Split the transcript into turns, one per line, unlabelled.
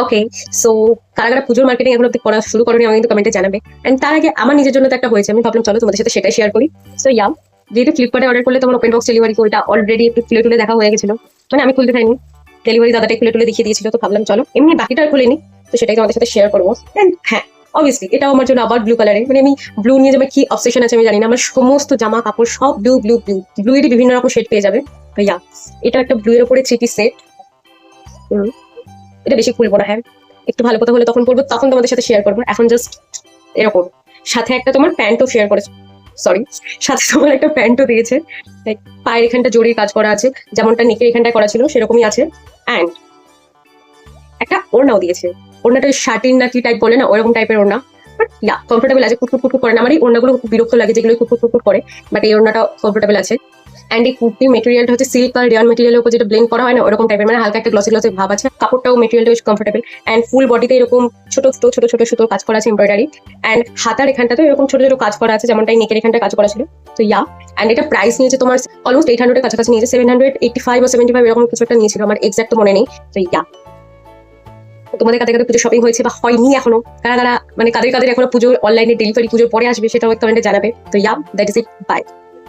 ওকে, so কারা কারা পুজোর মার্কেটিং এগুলো করা শুরু করেনি আমাকে কিন্তু কমেন্টে জানাবে। এন্ড তার আগে আমার নিজের জন্য তো একটা হয়েছে, আমি ভাবলাম চলো তোমাদের সাথে সেটাই শেয়ার করি। সো ইয়া, যেহেতু ফ্লিপকার্টে অর্ডার করলে তোমার ওপেন বক্স ডেলিভারি, ওইটা অলরেডি একটু খুলে টুলে দেখা হয়ে গেছিল, মানে আমি খুলতে পারিনি, ডেলিভারি দাদাটাই খুলে টুলে দেখিয়ে দিয়েছিল, তো ভাবলাম চলো এমনি বাকিটা আর খুলিনি, তো সেটাই তোমাদের সাথে শেয়ার করবো। এন্ড হ্যাঁ, অবভিয়াসলি এটাও আমার জন্য আবার ব্লু কালারে, মানে আমি ব্লু নিয়ে যে আমার কি অবসেশন আছে আমি জানি না, আমার সমস্ত জামা কাপড় সব ব্লু ব্লু ব্লু ব্লু এরই বিভিন্ন রকম শেড পেয়ে যাবে। তো ইয়া, এটা একটা ব্লু এর উপরে থ্রি পিস সেট। এটা বেশি খুলবো না, হ্যাঁ একটু ভালো কথা হলে তখন পড়বো, তখন তোমাদের সাথে শেয়ার করবো, এখন জাস্ট এরকম। সাথে একটা তোমার প্যান্টও শেয়ার করেছে, সরি, সাথে তোমার একটা প্যান্টও দিয়েছে, লাইক পায়ের এখানটা জড়িয়ে কাজ করা আছে, যেমনটা নেকের এখানটায় করা ছিল সেরকমই আছে। অ্যান্ড একটা ওড়নাও দিয়েছে, ওড়নাটা শার্টিন না কি টাইপ বলে না, ওরকম টাইপের ওড়না। বাট ইয়া, কমফোর্টেবল আছে, কুটকুট কুটকুট করে না, আমার এই ওড়নাগুলো খুব বিরক্ত লাগে যেগুলো কুটকুট কুটকুট করে, বাট এই ওড়নাটা কমফোর্টেবল আছে। অ্যান্ড এই কুর্তির মেটেরিয়ালটা হচ্ছে সিল্ক আর রেয়ন মেটেরিয়ালের উপর যেটা ব্লেন্ড করা হয় না, ওরকম টাইপের, মানে হালকা একটা গ্লসি গ্লসি ভাব আছে, কাপড়টাও মেটেরিয়ালটা বেশ কমফোর্টেবল। অ্যান্ড ফুল বডিতে এরকম ছোট ছোট ছোট ছোট সুতোর কাজ করা আছে, এমব্রয়ডারি। অ্যান্ড হাতার এখানটাতে এরকম ছোট ছোট কাজ করা আছে, যেমনটা নেকের এখানটা কাজ করা ছিল। তো ইয়া, অ্যান্ড এটা প্রাইস নিয়েছে তোমার অলমোস্ট 800 কাছাকাছি নিয়েছে, 785 বা 75 এরকম কিছু একটা নিয়েছিল, আমার এক্সাক্ট মনে নেই। তো ইয়া, তোমাদের কাদের কাদের পুজো শপিং হয়েছে বা হয়নি এখনো, কারা কারা মানে কাদের কাদের এখনো পুজোর অনলাইনে ডেলিভারি পুজোর পরে আসবে, সেটাও কমেন্টে জানাবে। তো ইয়া, দ্যাট ইজ ইট, বাই।